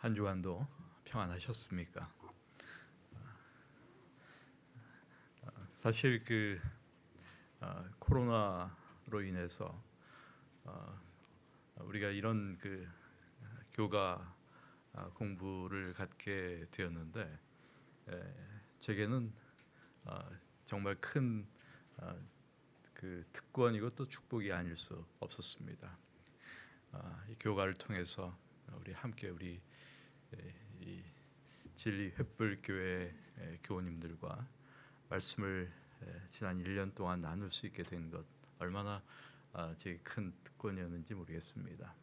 한 주간도 평안하셨습니까? 사실 코로나로 인해서 우리가 이런 교가 공부를 갖게 되었는데 제게는 정말 큰 특권이고 또 축복이 아닐 수 없었습니다. 이 교가를 통해서 우리 함께 이 진리 횃불교회 교우님들과 말씀을 지난 1년 동안 나눌 수 있게 된 것 얼마나 제게 큰 특권이었는지 모르겠습니다.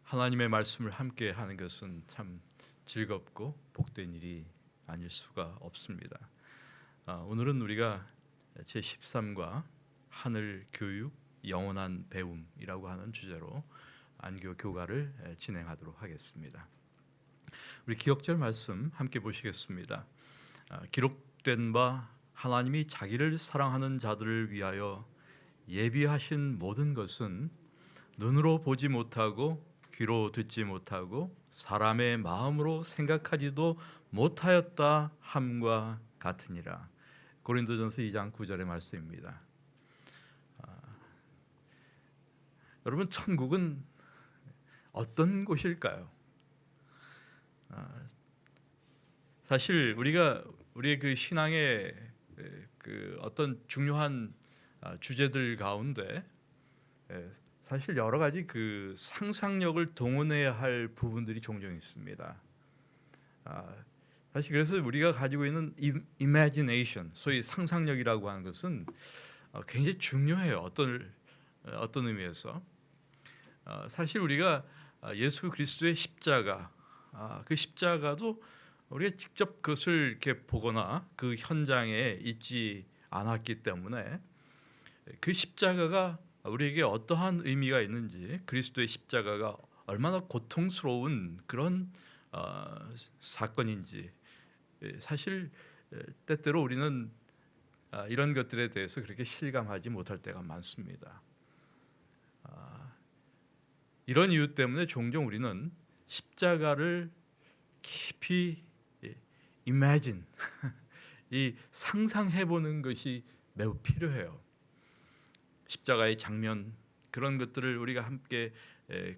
하나님의 말씀을 함께 하는 것은 참 즐겁고 복된 일이 아닐 수가 없습니다. 오늘은 우리가 제13과 하늘 교육 영원한 배움이라고 하는 주제로 안교 교가를 진행하도록 하겠습니다. 우리 기억절 말씀 함께 보시겠습니다. 기록된 바 하나님이 자기를 사랑하는 자들을 위하여 예비하신 모든 것은 눈으로 보지 못하고 귀로 듣지 못하고 사람의 마음으로 생각하지도 못하였다 함과 같으니라. 고린도전서 2장 9절의 말씀입니다. 여러분, 천국은 어떤 곳일까요? 사실 우리의 신앙의 어떤 중요한 주제들 가운데 사실 여러 가지 상상력을 동원해야 할 부분들이 종종 있습니다. 사실 그래서 우리가 가지고 있는 imagination, 소위 상상력이라고 하는 것은 굉장히 중요해요. 어떤 의미에서 사실 우리가 예수 그리스도의 십자가, 그 십자가도 우리가 직접 그것을 이렇게 보거나 그 현장에 있지 않았기 때문에 그 십자가가 우리에게 어떠한 의미가 있는지, 그리스도의 십자가가 얼마나 고통스러운 그런 사건인지 사실 때때로 우리는 이런 것들에 대해서 그렇게 실감하지 못할 때가 많습니다. 이런 이유 때문에 종종 우리는 십자가를 깊이 imagine, 이 상상해보는 것이 매우 필요해요. 십자가의 장면, 그런 것들을 우리가 함께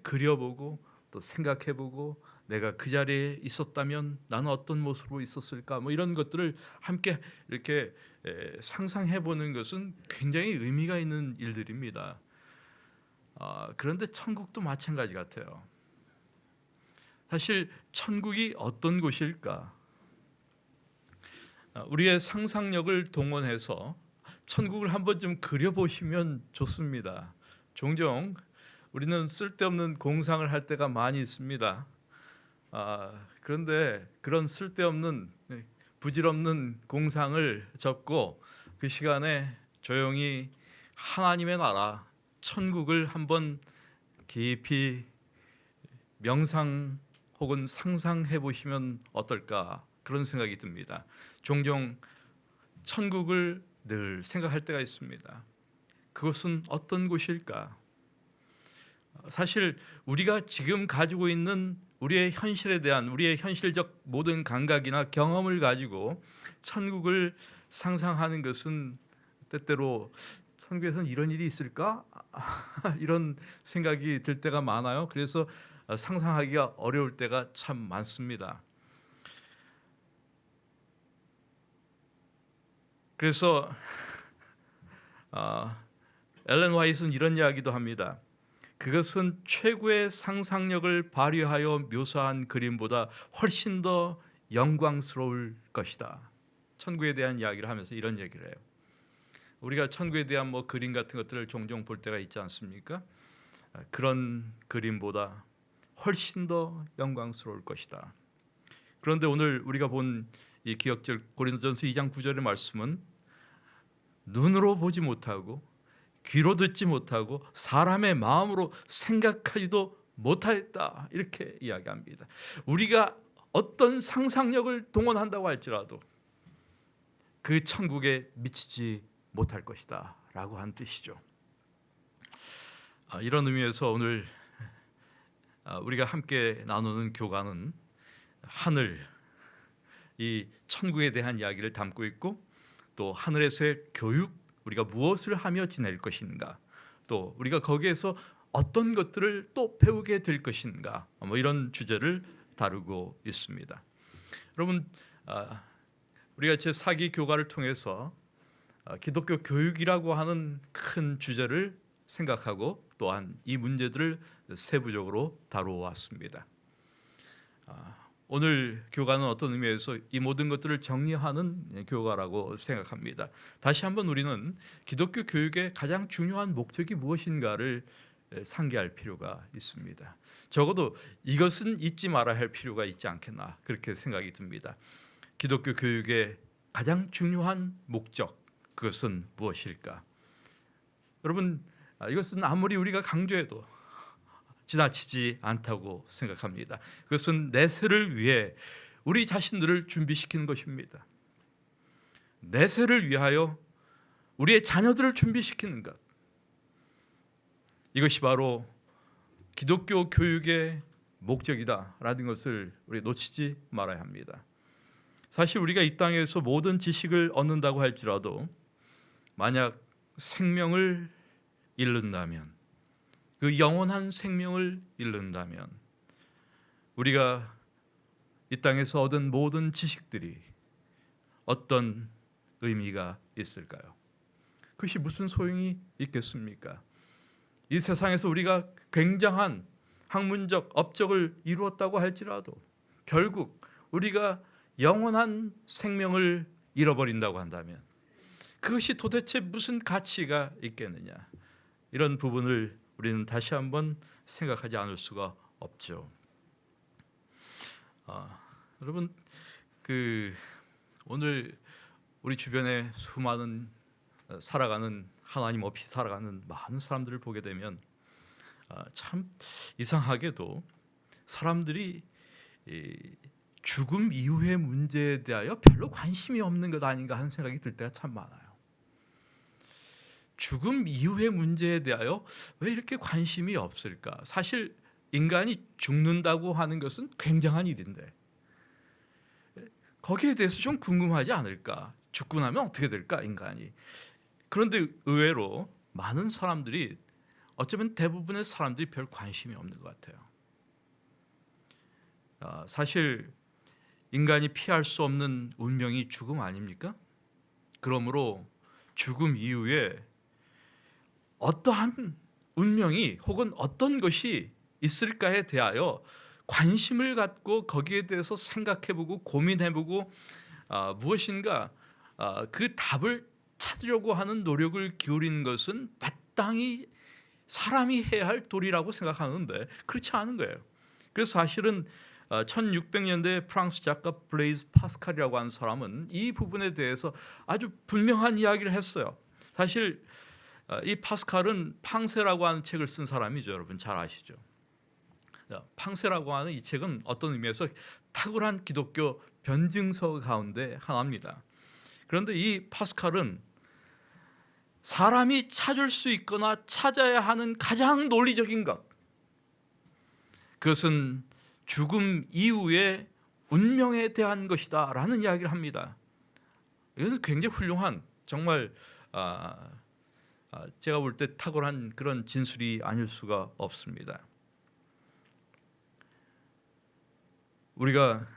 그려보고 또 생각해보고 내가 그 자리에 있었다면 나는 어떤 모습으로 있었을까, 이런 것들을 함께 이렇게 상상해보는 것은 굉장히 의미가 있는 일들입니다. 그런데 천국도 마찬가지 같아요. 사실 천국이 어떤 곳일까? 우리의 상상력을 동원해서 천국을 한번 좀 그려보시면 좋습니다. 종종 우리는 쓸데없는 공상을 할 때가 많이 있습니다. 그런데 그런 쓸데없는 부질없는 공상을 접고 그 시간에 조용히 하나님의 나라 천국을 한번 깊이 명상 혹은 상상해 보시면 어떨까, 그런 생각이 듭니다. 종종 천국을 늘 생각할 때가 있습니다. 그것은 어떤 곳일까? 사실 우리가 지금 가지고 있는 우리의 현실에 대한 우리의 현실적 모든 감각이나 경험을 가지고 천국을 상상하는 것은 때때로 천국에서는 이런 일이 있을까? 이런 생각이 들 때가 많아요. 그래서 상상하기가 어려울 때가 참 많습니다. 그래서 엘렌 화이트는 이런 이야기도 합니다. 그것은 최고의 상상력을 발휘하여 묘사한 그림보다 훨씬 더 영광스러울 것이다. 천국에 대한 이야기를 하면서 이런 얘기를 해요. 우리가 천국에 대한 그림 같은 것들을 종종 볼 때가 있지 않습니까? 그런 그림보다 훨씬 더 영광스러울 것이다. 그런데 오늘 우리가 본 이 기억절 고린도전서 2장 9절의 말씀은 눈으로 보지 못하고 귀로 듣지 못하고 사람의 마음으로 생각하지도 못하였다, 이렇게 이야기합니다. 우리가 어떤 상상력을 동원한다고 할지라도 그 천국에 미치지 못할 것이다 라고 한 뜻이죠. 이런 의미에서 오늘 우리가 함께 나누는 교과는 하늘, 이 천국에 대한 이야기를 담고 있고, 또 하늘에서의 교육, 우리가 무엇을 하며 지낼 것인가, 또 우리가 거기에서 어떤 것들을 또 배우게 될 것인가, 이런 주제를 다루고 있습니다. 여러분, 우리가 제4기 교과를 통해서 기독교 교육이라고 하는 큰 주제를 생각하고 또한 이 문제들을 세부적으로 다루어왔습니다. 오늘 교과는 어떤 의미에서 이 모든 것들을 정리하는 교과라고 생각합니다. 다시 한번 우리는 기독교 교육의 가장 중요한 목적이 무엇인가를 상기할 필요가 있습니다. 적어도 이것은 잊지 말아야 할 필요가 있지 않겠나, 그렇게 생각이 듭니다. 기독교 교육의 가장 중요한 목적, 그것은 무엇일까? 여러분, 이것은 아무리 우리가 강조해도 지나치지 않다고 생각합니다. 그것은 내세를 위해 우리 자신들을 준비시키는 것입니다. 내세를 위하여 우리의 자녀들을 준비시키는 것, 이것이 바로 기독교 교육의 목적이다라는 것을 우리 놓치지 말아야 합니다. 사실 우리가 이 땅에서 모든 지식을 얻는다고 할지라도 만약 생명을 잃는다면, 그 영원한 생명을 잃는다면 우리가 이 땅에서 얻은 모든 지식들이 어떤 의미가 있을까요? 그것이 무슨 소용이 있겠습니까? 이 세상에서 우리가 굉장한 학문적 업적을 이루었다고 할지라도 결국 우리가 영원한 생명을 잃어버린다고 한다면 그것이 도대체 무슨 가치가 있겠느냐? 이런 부분을 우리는 다시 한번 생각하지 않을 수가 없죠. 여러분, 오늘 우리 주변에 수많은 살아가는, 하나님 없이 살아가는 많은 사람들을 보게 되면 참 이상하게도 사람들이 죽음 이후의 문제에 대하여 별로 관심이 없는 것 아닌가 하는 생각이 들 때가 참 많아요. 죽음 이후의 문제에 대하여 왜 이렇게 관심이 없을까? 사실 인간이 죽는다고 하는 것은 굉장한 일인데 거기에 대해서 좀 궁금하지 않을까? 죽고 나면 어떻게 될까, 인간이? 그런데 의외로 많은 사람들이, 어쩌면 대부분의 사람들이 별 관심이 없는 것 같아요. 사실 인간이 피할 수 없는 운명이 죽음 아닙니까? 그러므로 죽음 이후에 어떠한 운명이 혹은 어떤 것이 있을까에 대하여 관심을 갖고 거기에 대해서 생각해보고 고민해보고 무엇인가 그 답을 찾으려고 하는 노력을 기울이는 것은 마땅히 사람이 해야 할 도리라고 생각하는데 그렇지 않은 거예요. 그래서 사실은 1600년대 프랑스 작가 블레이즈 파스칼이라고 하는 사람은 이 부분에 대해서 아주 분명한 이야기를 했어요. 사실 이 파스칼은 팡세라고 하는 책을 쓴 사람이죠. 여러분 잘 아시죠? 팡세라고 하는 이 책은 어떤 의미에서 탁월한 기독교 변증서 가운데 하나입니다. 그런데 이 파스칼은 사람이 찾을 수 있거나 찾아야 하는 가장 논리적인 것, 그것은 죽음 이후의 운명에 대한 것이다 라는 이야기를 합니다. 이것은 굉장히 훌륭한, 정말 제가 볼 때 탁월한 그런 진술이 아닐 수가 없습니다. 우리가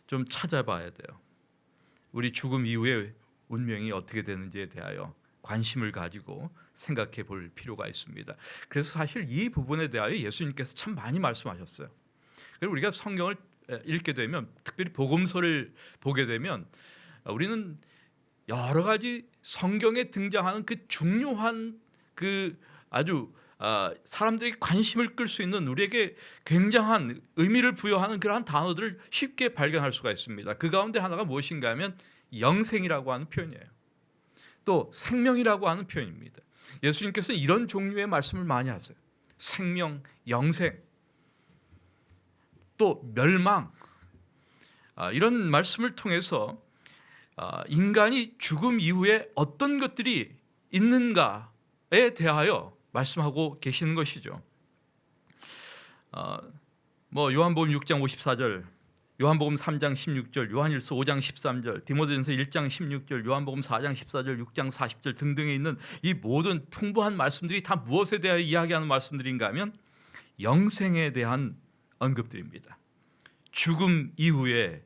좀 찾아봐야 돼요. 우리 죽음 이후의 운명이 어떻게 되는지에 대하여 관심을 가지고 생각해 볼 필요가 있습니다. 그래서 사실 이 부분에 대하여 예수님께서 참 많이 말씀하셨어요. 그리고 우리가 성경을 읽게 되면, 특별히 복음서를 보게 되면 우리는 여러 가지 성경에 등장하는 그 중요한 그 아주 사람들이 관심을 끌 수 있는, 우리에게 굉장한 의미를 부여하는 그러한 단어들을 쉽게 발견할 수가 있습니다. 그 가운데 하나가 무엇인가 하면 영생이라고 하는 표현이에요. 또 생명이라고 하는 표현입니다. 예수님께서는 이런 종류의 말씀을 많이 하세요. 생명, 영생, 또 멸망, 이런 말씀을 통해서 인간이 죽음 이후에 어떤 것들이 있는가에 대하여 말씀하고 계시는 것이죠. 뭐 요한복음 6장 54절, 요한복음 3장 16절, 요한일서 5장 13절, 디모데전서 1장 16절, 요한복음 4장 14절, 6장 40절 등등에 있는 이 모든 풍부한 말씀들이 다 무엇에 대하여 이야기하는 말씀들인가 하면 영생에 대한 언급들입니다. 죽음 이후에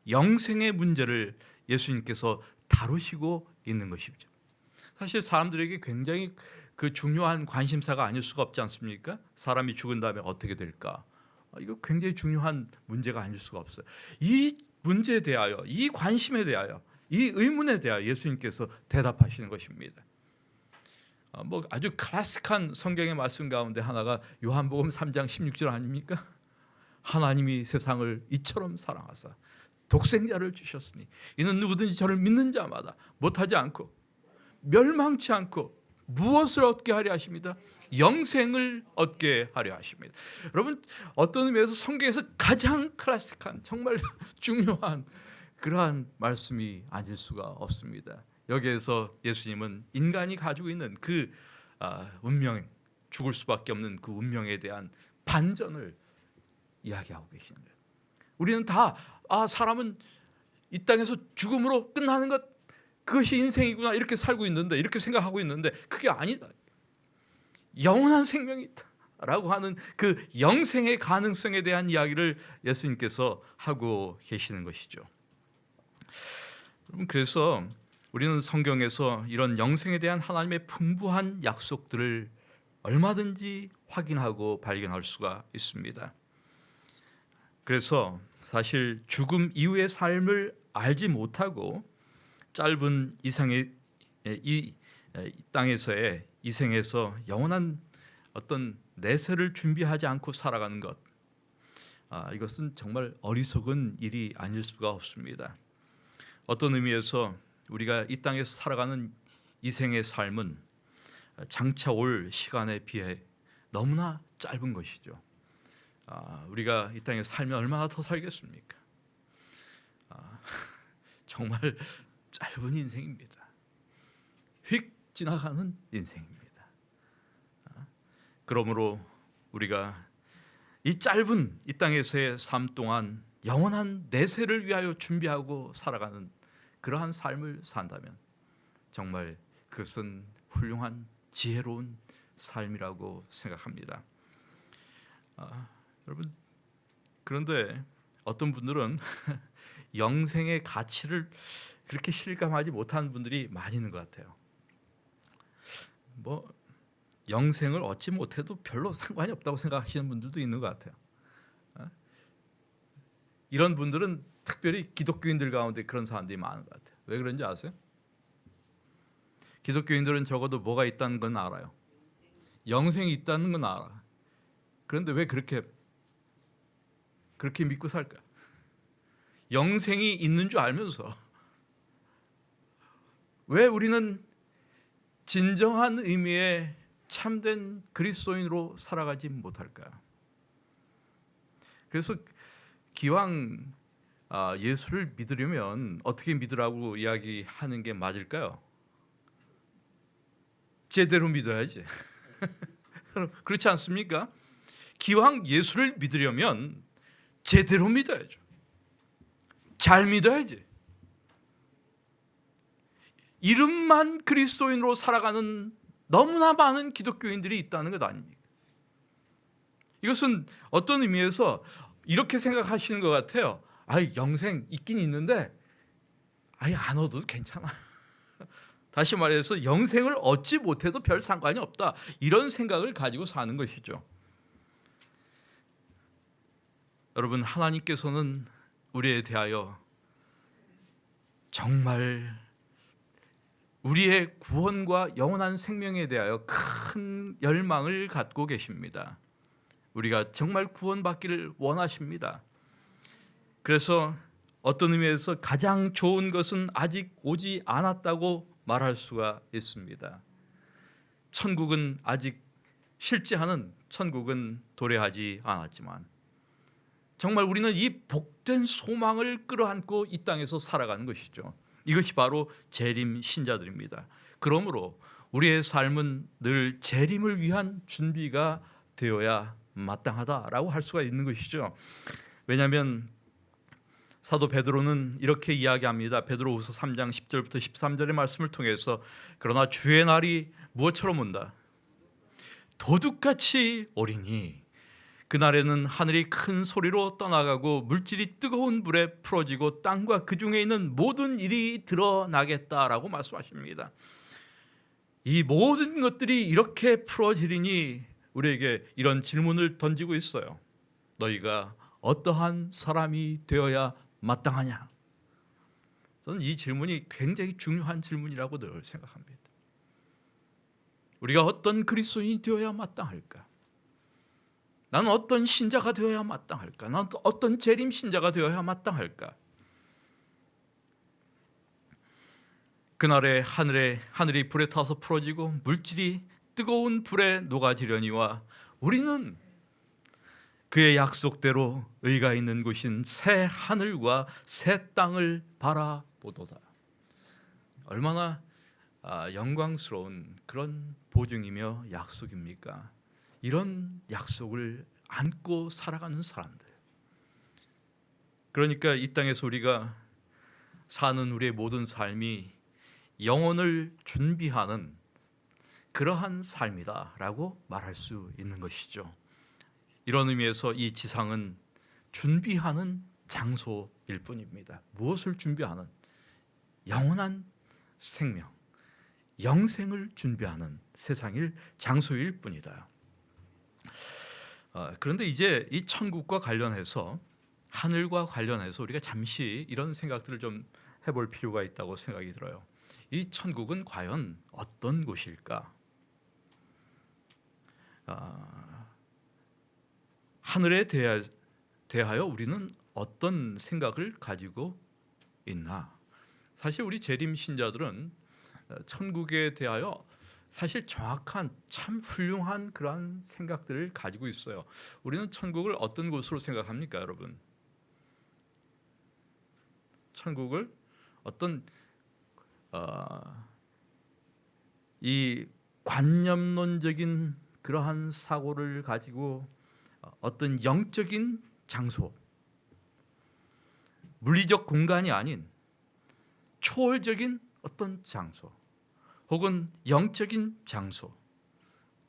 영생의 문제를 예수님께서 다루시고 있는 것이죠. 사실 사람들에게 굉장히 그 중요한 관심사가 아닐 수가 없지 않습니까? 사람이 죽은 다음에 어떻게 될까? 이거 굉장히 중요한 문제가 아닐 수가 없어요. 이 문제에 대하여, 이 관심에 대하여, 이 의문에 대하여 예수님께서 대답하시는 것입니다. 뭐 아주 클래식한 성경의 말씀 가운데 하나가 요한복음 3장 16절 아닙니까? 하나님이 세상을 이처럼 사랑하사 독생자를 주셨으니 이는 누구든지 저를 믿는 자마다 못하지 않고 멸망치 않고 무엇을 얻게 하려 하십니다? 영생을 얻게 하려 하십니다. 여러분, 어떤 의미에서 성경에서 가장 클래식한 정말 중요한 그러한 말씀이 아닐 수가 없습니다. 여기에서 예수님은 인간이 가지고 있는 그 운명, 죽을 수밖에 없는 그 운명에 대한 반전을 이야기하고 계시는 거예요. 우리는 다 사람은 이 땅에서 죽음으로 끝나는 것, 그것이 인생이구나 이렇게 살고 있는데, 이렇게 생각하고 있는데 그게 아니다. 영원한 생명이 있다라고 하는 그 영생의 가능성에 대한 이야기를 예수님께서 하고 계시는 것이죠. 그래서 우리는 성경에서 이런 영생에 대한 하나님의 풍부한 약속들을 얼마든지 확인하고 발견할 수가 있습니다. 그래서 사실 죽음 이후의 삶을 알지 못하고 짧은 이 땅에서의 이 생에서 영원한 어떤 내세를 준비하지 않고 살아가는 것, 이것은 정말 어리석은 일이 아닐 수가 없습니다. 어떤 의미에서 우리가 이 땅에서 살아가는 이 생의 삶은 장차 올 시간에 비해 너무나 짧은 것이죠. 우리가 이 땅에 살면 얼마나 더 살겠습니까? 정말 짧은 인생입니다. 휙 지나가는 인생입니다. 그러므로 우리가 이 짧은 이 땅에서의 삶 동안 영원한 내세를 위하여 준비하고 살아가는 그러한 삶을 산다면 정말 그것은 훌륭한 지혜로운 삶이라고 생각합니다. 여러분, 그런데 어떤 분들은 영생의 가치를 그렇게 실감하지 못하는 분들이 많이 있는 것 같아요. 뭐 영생을 얻지 못해도 별로 상관이 없다고 생각하시는 분들도 있는 것 같아요. 이런 분들은 특별히 기독교인들 가운데 그런 사람들이 많은 것 같아요. 왜 그런지 아세요? 기독교인들은 적어도 뭐가 있다는 건 알아요. 영생이 있다는 건 알아. 그런데 왜 그렇게 믿고 살까? 영생이 있는 줄 알면서 왜 우리는 진정한 의미의 참된 그리스도인으로 살아가지 못할까? 그래서 기왕 예수를 믿으려면 어떻게 믿으라고 이야기하는 게 맞을까요? 제대로 믿어야지. 그렇지 않습니까? 기왕 예수를 믿으려면 제대로 믿어야죠. 잘 믿어야지. 이름만 그리스도인으로 살아가는 너무나 많은 기독교인들이 있다는 것 아닙니까? 이것은 어떤 의미에서 이렇게 생각하시는 것 같아요. 영생 있긴 있는데 안 얻어도 괜찮아. 다시 말해서 영생을 얻지 못해도 별 상관이 없다. 이런 생각을 가지고 사는 것이죠. 여러분, 하나님께서는 우리에 대하여 정말 우리의 구원과 영원한 생명에 대하여 큰 열망을 갖고 계십니다. 우리가 정말 구원받기를 원하십니다. 그래서 어떤 의미에서 가장 좋은 것은 아직 오지 않았다고 말할 수가 있습니다. 천국은 아직 실제하는 천국은 도래하지 않았지만 정말 우리는 이 복된 소망을 끌어안고 이 땅에서 살아가는 것이죠. 이것이 바로 재림 신자들입니다. 그러므로 우리의 삶은 늘 재림을 위한 준비가 되어야 마땅하다라고 할 수가 있는 것이죠. 왜냐하면 사도 베드로는 이렇게 이야기합니다. 베드로후서 3장 10절부터 13절의 말씀을 통해서 그러나 주의 날이 무엇처럼 온다? 도둑같이 오리니 그날에는 하늘이 큰 소리로 떠나가고 물질이 뜨거운 불에 풀어지고 땅과 그 중에 있는 모든 일이 드러나겠다라고 말씀하십니다. 이 모든 것들이 이렇게 풀어지리니 우리에게 이런 질문을 던지고 있어요. 너희가 어떠한 사람이 되어야 마땅하냐? 저는 이 질문이 굉장히 중요한 질문이라고 늘 생각합니다. 우리가 어떤 그리스도인이 되어야 마땅할까? 나는 어떤 신자가 되어야 마땅할까? 나는 어떤 재림 신자가 되어야 마땅할까? 그날에 하늘이 불에 타서 풀어지고 물질이 뜨거운 불에 녹아지려니와 우리는 그의 약속대로 의가 있는 곳인 새 하늘과 새 땅을 바라보도다. 얼마나 영광스러운 그런 보증이며 약속입니까? 이런 약속을 안고 살아가는 사람들. 그러니까 이 땅에서 우리가 사는 우리의 모든 삶이 영혼을 준비하는 그러한 삶이다라고 말할 수 있는 것이죠. 이런 의미에서 이 지상은 준비하는 장소일 뿐입니다. 무엇을 준비하는? 영원한 생명, 영생을 준비하는 세상일 장소일 뿐이다. 그런데 이제 이 천국과 관련해서, 하늘과 관련해서 우리가 잠시 이런 생각들을 좀 해볼 필요가 있다고 생각이 들어요. 이 천국은 과연 어떤 곳일까? 하늘에 대하여 우리는 어떤 생각을 가지고 있나? 사실 우리 재림 신자들은 천국에 대하여 사실 정확한 참 훌륭한 그러한 생각들을 가지고 있어요. 우리는 천국을 어떤 곳으로 생각합니까, 여러분? 천국을 어떤 이 관념론적인 그러한 사고를 가지고 어떤 영적인 장소, 물리적 공간이 아닌 초월적인 어떤 장소, 혹은 영적인 장소,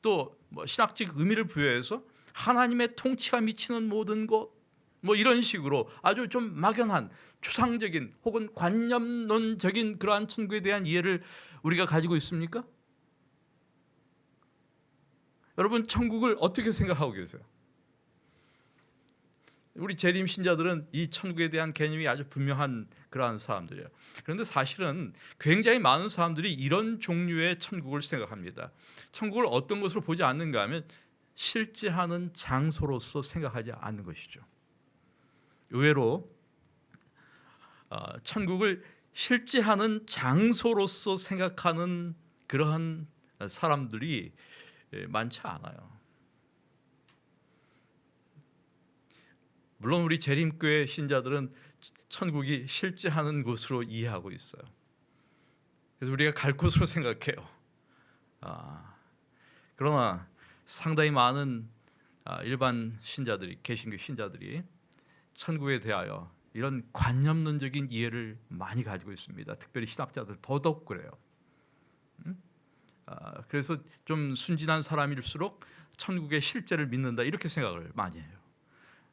또 신학적 의미를 부여해서 하나님의 통치가 미치는 모든 곳, 이런 식으로 아주 좀 막연한 추상적인 혹은 관념론적인 그러한 천국에 대한 이해를 우리가 가지고 있습니까? 여러분, 천국을 어떻게 생각하고 계세요? 우리 재림 신자들은 이 천국에 대한 개념이 아주 분명한 그러한 사람들이에요. 그런데 사실은 굉장히 많은 사람들이 이런 종류의 천국을 생각합니다. 천국을 어떤 것으로 보지 않는가 하면 실제하는 장소로서 생각하지 않는 것이죠. 의외로 천국을 실제하는 장소로서 생각하는 그러한 사람들이 많지 않아요. 물론 우리 재림교회 신자들은 천국이 실제하는 곳으로 이해하고 있어요. 그래서 우리가 갈 곳으로 생각해요. 그러나 상당히 많은 일반 신자들이, 개신교 신자들이 천국에 대하여 이런 관념론적인 이해를 많이 가지고 있습니다. 특별히 신학자들 더더욱 그래요. 그래서 좀 순진한 사람일수록 천국의 실제를 믿는다, 이렇게 생각을 많이 해요.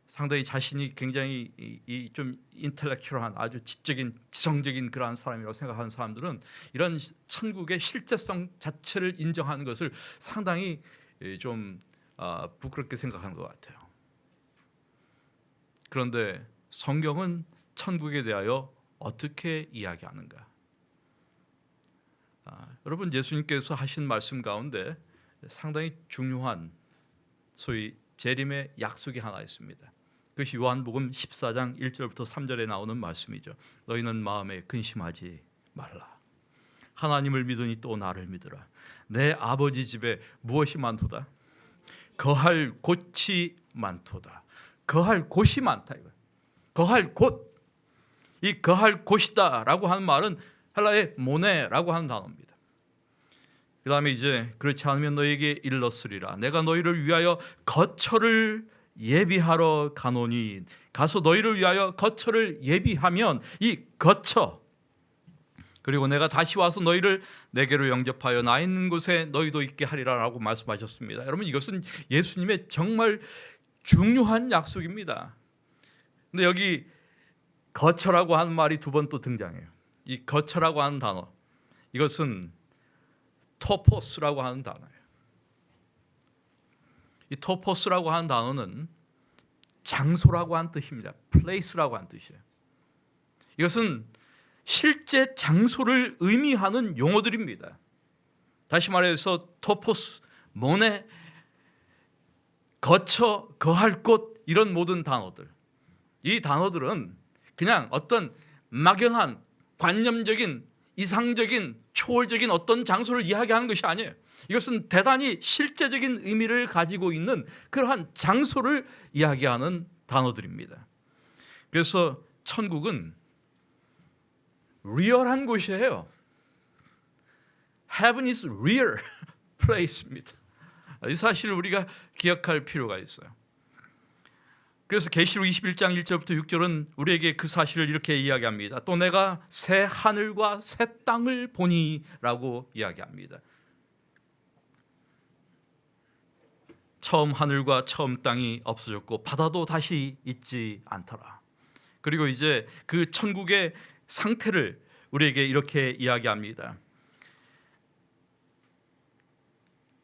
상당히 자신이 굉장히 좀 인텔렉츄얼한, 아주 지적인, 지성적인 그러한 사람이라고 생각하는 사람들은 이런 천국의 실제성 자체를 인정하는 것을 상당히 좀 부끄럽게 생각하는 것 같아요. 그런데 성경은 천국에 대하여 어떻게 이야기하는가? 여러분, 예수님께서 하신 말씀 가운데 상당히 중요한 소위 재림의 약속이 하나 있습니다. 그것이 요한복음 14장 1절부터 3절에 나오는 말씀이죠. 너희는 마음에 근심하지 말라. 하나님을 믿으니 또 나를 믿으라. 내 아버지 집에 무엇이 많도다? 거할 곳이 많도다. 거할 곳이 많다 이거예요. 거할 곳. 이 거할 곳이다라고 하는 말은 헬라의 모네라고 하는 단어입니다. 그 다음에 이제 그렇지 않으면 너에게 일렀으리라. 내가 너희를 위하여 거처를 예비하러 가노니. 가서 너희를 위하여 거처를 예비하면 이 거처, 그리고 내가 다시 와서 너희를 내게로 영접하여 나 있는 곳에 너희도 있게 하리라라고 말씀하셨습니다. 여러분, 이것은 예수님의 정말 중요한 약속입니다. 근데 여기 거처라고 하는 말이 두 번 또 등장해요. 이 거처라고 하는 단어, 이것은 토포스라고 하는 단어예요. 이 토포스라고 하는 단어는 장소라고 하는 뜻입니다. place라고 하는 뜻이에요. 이것은 실제 장소를 의미하는 용어들입니다. 다시 말해서 토포스, 모네, 거처, 거할 곳, 이런 모든 단어들, 이 단어들은 그냥 어떤 막연한 관념적인 이상적인 초월적인 어떤 장소를 이야기하는 것이 아니에요. 이것은 대단히 실제적인 의미를 가지고 있는 그러한 장소를 이야기하는 단어들입니다. 그래서 천국은 리얼한 곳이에요. Heaven is real place입니다. 이 사실을 우리가 기억할 필요가 있어요. 그래서 계시록 21장 1절부터 6절은 우리에게 그 사실을 이렇게 이야기합니다. 또 내가 새 하늘과 새 땅을 보니라고 이야기합니다. 처음 하늘과 처음 땅이 없어졌고 바다도 다시 있지 않더라. 그리고 이제 그 천국의 상태를 우리에게 이렇게 이야기합니다.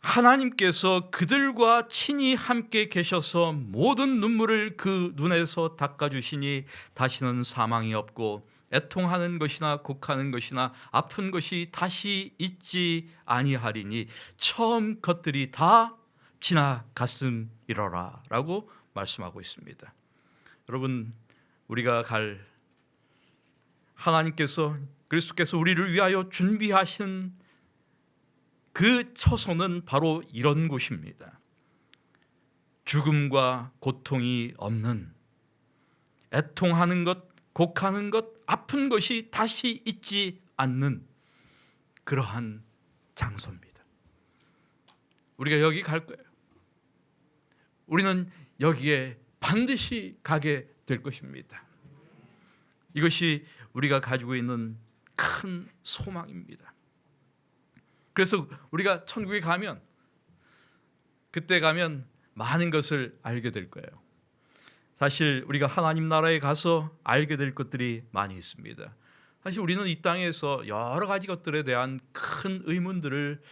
하나님께서 그들과 친히 함께 계셔서 모든 눈물을 그 눈에서 닦아주시니 다시는 사망이 없고 애통하는 것이나 곡하는 것이나 아픈 것이 다시 있지 아니하리니 처음 것들이 다 지나갔음이로라 라고 말씀하고 있습니다. 여러분, 우리가 갈 하나님께서 그리스도께서 우리를 위하여 준비하신 그 처소는 바로 이런 곳입니다. 죽음과 고통이 없는, 애통하는 것, 곡하는 것, 아픈 것이 다시 있지 않는 그러한 장소입니다. 우리가 여기 갈 거예요. 우리는 여기에 반드시 가게 될 것입니다. 이것이 우리가 가지고 있는 큰 소망입니다. 그래서 우리가 천국에 가면, 그때 가면 많은 것을 알게 될 거예요. 사실 우리가 하나님 나라에 가서 알게 될 것들이 많이 있습니다. 사실 우리는 이 땅에서 여러 가지 것들에 대한 큰 의문들을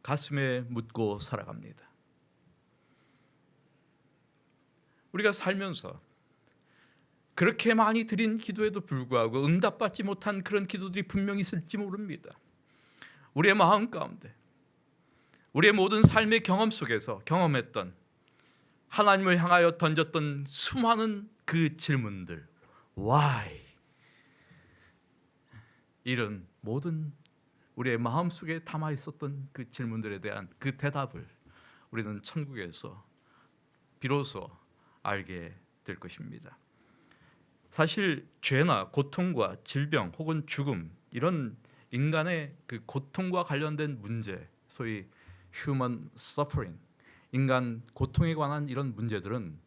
가슴에 묻고 살아갑니다. 우리가 살면서 그렇게 많이 드린 기도에도 불구하고 응답받지 못한 그런 기도들이 분명히 있을지 모릅니다. 우리의 마음 가운데, 우리의 모든 삶의 경험 속에서 경험했던, 하나님을 향하여 던졌던 수많은 그 질문들, why, 이런 모든 우리의 마음 속에 담아 있었던 그 질문들에 대한 그 대답을 우리는 천국에서 비로소 알게 될 것입니다. 사실 죄나 고통과 질병 혹은 죽음, 이런 인간의 그 고통과 관련된 문제, 소위 human suffering, 인간 고통에 관한 이런 문제들은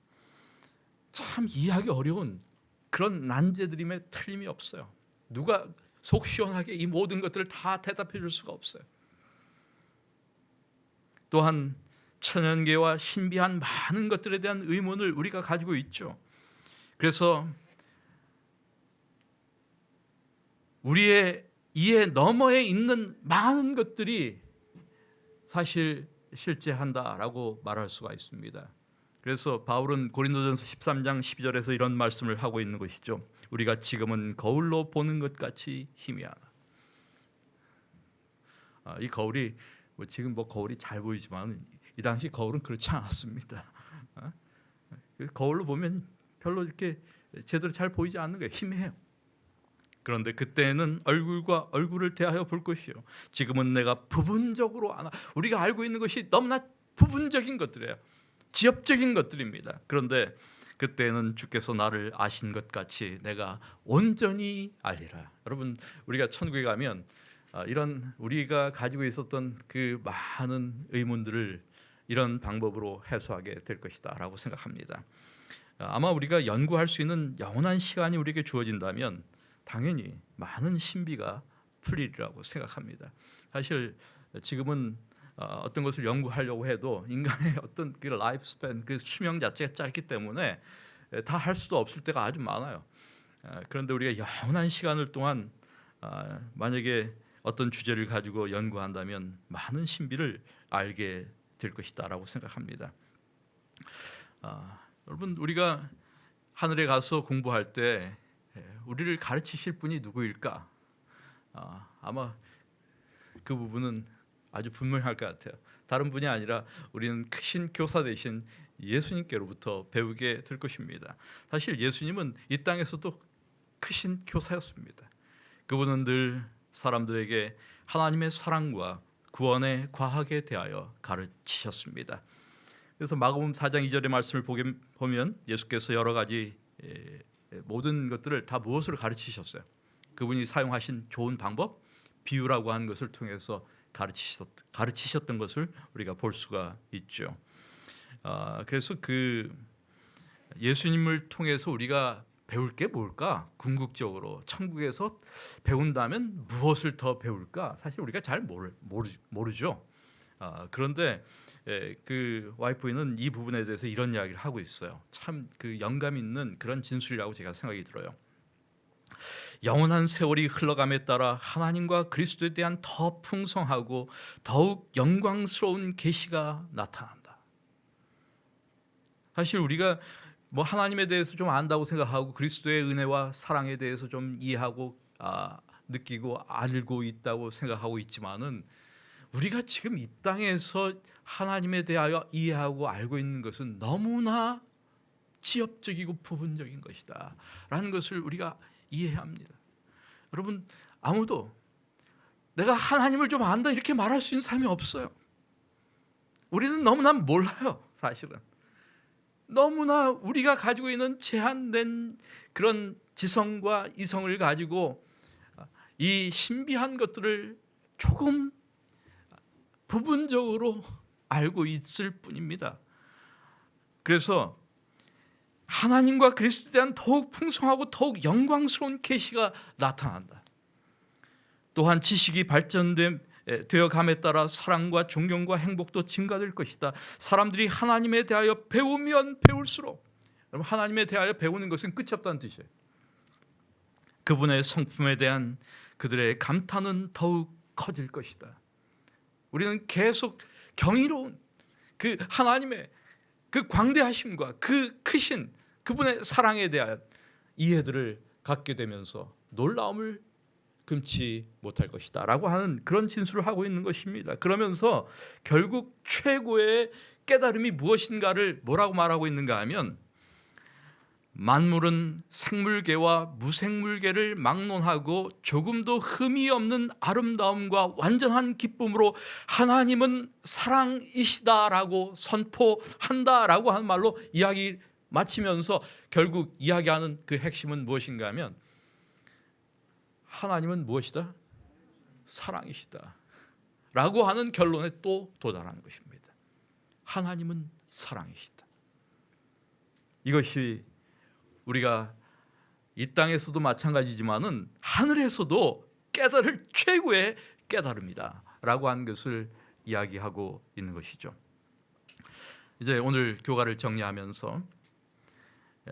참 이해하기 어려운 그런 난제들임에 틀림이 없어요. 누가 속 시원하게 이 모든 것들을 다 대답해 줄 수가 없어요. 또한 천연계와 신비한 많은 것들에 대한 의문을 우리가 가지고 있죠. 그래서 우리의 이해 너머에 있는 많은 것들이 사실 실제한다라고 말할 수가 있습니다. 그래서 바울은 고린도전서 13장 12절에서 이런 말씀을 하고 있는 것이죠. 우리가 지금은 거울로 보는 것 같이 희미하다. 이 거울이 지금 거울이 잘 보이지만 이 당시 거울은 그렇지 않았습니다. 거울로 보면 별로 이렇게 제대로 잘 보이지 않는 거예요. 희미해요. 그런데 그때는 얼굴과 얼굴을 대하여 볼 것이요. 지금은 내가 부분적으로 아나. 우리가 알고 있는 것이 너무나 부분적인 것들이에요. 지엽적인 것들입니다. 그런데 그때는 주께서 나를 아신 것 같이 내가 온전히 알리라. 여러분, 우리가 천국에 가면 이런 우리가 가지고 있었던 그 많은 의문들을 이런 방법으로 해소하게 될 것이다라고 생각합니다. 아마 우리가 연구할 수 있는 영원한 시간이 우리에게 주어진다면 당연히 많은 신비가 풀리리라고 생각합니다. 사실 지금은 어떤 것을 연구하려고 해도 인간의 어떤 그 라이프 스팬, 그 수명 자체가 짧기 때문에 다 할 수도 없을 때가 아주 많아요. 그런데 우리가 영원한 시간을 동안 만약에 어떤 주제를 가지고 연구한다면 많은 신비를 알게 될 것이다라고 생각합니다. 여러분, 우리가 하늘에 가서 공부할 때 우리를 가르치실 분이 누구일까? 아마 그 부분은 아주 분명할 것 같아요. 다른 분이 아니라 우리는 크신 교사 되신 예수님께로부터 배우게 될 것입니다. 사실 예수님은 이 땅에서도 크신 교사였습니다. 그분은 늘 사람들에게 하나님의 사랑과 구원의 과학에 대하여 가르치셨습니다. 그래서 마가복음 4장 2절의 말씀을 보면 예수께서 여러 가지 모든 것들을 다 무엇으로 가르치셨어요? 그분이 사용하신 좋은 방법, 비유라고 하는 것을 통해서 가르치셨던 것을 우리가 볼 수가 있죠. 그래서 그 예수님을 통해서 우리가 배울 게 뭘까? 궁극적으로 천국에서 배운다면 무엇을 더 배울까? 사실 우리가 잘 모르죠. 그런데 그 와이프는 이 부분에 대해서 이런 이야기를 하고 있어요. 참 그 영감 있는 그런 진술이라고 제가 생각이 들어요. 영원한 세월이 흘러감에 따라 하나님과 그리스도에 대한 더 풍성하고 더욱 영광스러운 계시가 나타난다. 사실 우리가 뭐 하나님에 대해서 좀 안다고 생각하고 그리스도의 은혜와 사랑에 대해서 좀 이해하고 느끼고 알고 있다고 생각하고 있지만은 우리가 지금 이 땅에서 하나님에 대하여 이해하고 알고 있는 것은 너무나 지엽적이고 부분적인 것이다 라는 것을 우리가 이해해야 합니다. 여러분, 아무도 내가 하나님을 좀 안다 이렇게 말할 수 있는 사람이 없어요. 우리는 너무나 몰라요. 사실은 너무나 우리가 가지고 있는 제한된 그런 지성과 이성을 가지고 이 신비한 것들을 조금 부분적으로 알고 있을 뿐입니다. 그래서 하나님과 그리스도에 대한 더욱 풍성하고 더욱 영광스러운 계시가 나타난다. 또한 지식이 발전되어 감에 따라 사랑과 존경과 행복도 증가될 것이다. 사람들이 하나님에 대하여 배우면 배울수록, 하나님에 대하여 배우는 것은 끝이 없다는 뜻이에요. 그분의 성품에 대한 그들의 감탄은 더욱 커질 것이다. 우리는 계속 경이로운 그 하나님의 그 광대하심과 그 크신 그분의 사랑에 대한 이해들을 갖게 되면서 놀라움을 금치 못할 것이다 라고 하는 그런 진술을 하고 있는 것입니다. 그러면서 결국 최고의 깨달음이 무엇인가를 뭐라고 말하고 있는가 하면 만물은 생물계와 무생물계를 막론하고 조금도 흠이 없는 아름다움과 완전한 기쁨으로 하나님은 사랑이시다라고 선포한다라고 하는 말로 이야기 마치면서 결국 이야기하는 그 핵심은 무엇인가 하면 하나님은 무엇이다? 사랑이시다 라고 하는 결론에 또 도달하는 것입니다. 하나님은 사랑이시다. 이것이 우리가 이 땅에서도 마찬가지지만은 하늘에서도 깨달을 최고의 깨달음이다 라고 하는 것을 이야기하고 있는 것이죠. 이제 오늘 교가를 정리하면서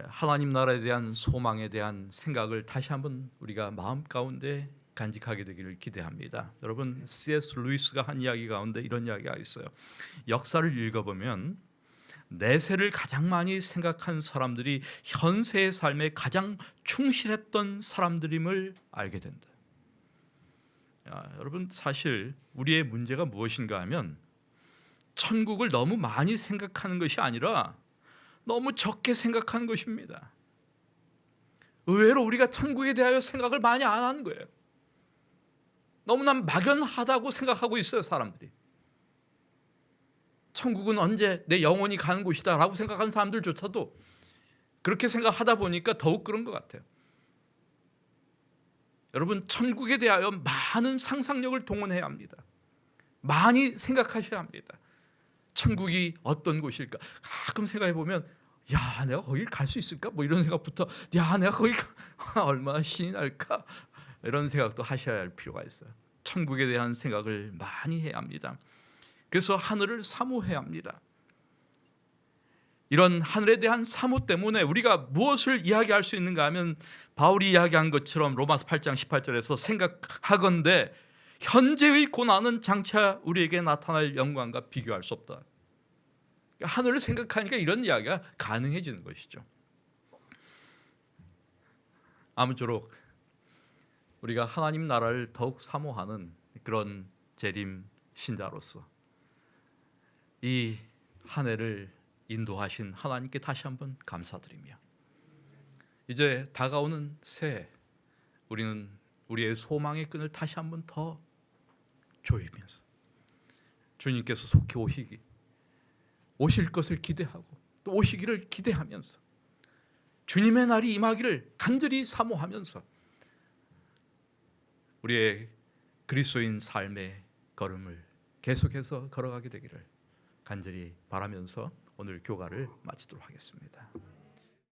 하나님 나라에 대한 소망에 대한 생각을 다시 한번 우리가 마음 가운데 간직하게 되기를 기대합니다. 여러분, C.S. 루이스가 한 이야기 가운데 이런 이야기가 있어요. 역사를 읽어보면 내세를 가장 많이 생각한 사람들이 현세의 삶에 가장 충실했던 사람들임을 알게 된다. 여러분, 사실 우리의 문제가 무엇인가 하면 천국을 너무 많이 생각하는 것이 아니라 너무 적게 생각하는 것입니다. 의외로 우리가 천국에 대하여 생각을 많이 안 하는 거예요. 너무나 막연하다고 생각하고 있어요, 사람들이. 천국은 언제 내 영혼이 가는 곳이다 라고 생각하는 사람들조차도 그렇게 생각하다 보니까 더욱 그런 것 같아요. 여러분, 천국에 대하여 많은 상상력을 동원해야 합니다. 많이 생각하셔야 합니다. 천국이 어떤 곳일까? 가끔 생각해 보면, 야, 내가 거길 갈 수 있을까? 뭐 이런 생각부터, 야, 내가 거기 얼마나 신이 날까? 이런 생각도 하셔야 할 필요가 있어요. 천국에 대한 생각을 많이 해야 합니다. 그래서 하늘을 사모해야 합니다. 이런 하늘에 대한 사모 때문에 우리가 무엇을 이야기할 수 있는가 하면, 바울이 이야기한 것처럼 로마서 8장 18절에서 생각하건대 현재의 고난은 장차 우리에게 나타날 영광과 비교할 수 없다. 하늘을 생각하니까 이런 이야기가 가능해지는 것이죠. 아무쪼록 우리가 하나님 나라를 더욱 사모하는 그런 재림 신자로서 이 한 해를 인도하신 하나님께 다시 한번 감사드리며, 이제 다가오는 새해 우리는 우리의 소망의 끈을 다시 한번 더 조이면서 주님께서 속히 오실 것을 기대하고 또 오시기를 기대하면서 주님의 날이 임하기를 간절히 사모하면서 우리의 그리스도인 삶의 걸음을 계속해서 걸어가게 되기를 간절히 바라면서 오늘 교가를 마치도록 하겠습니다.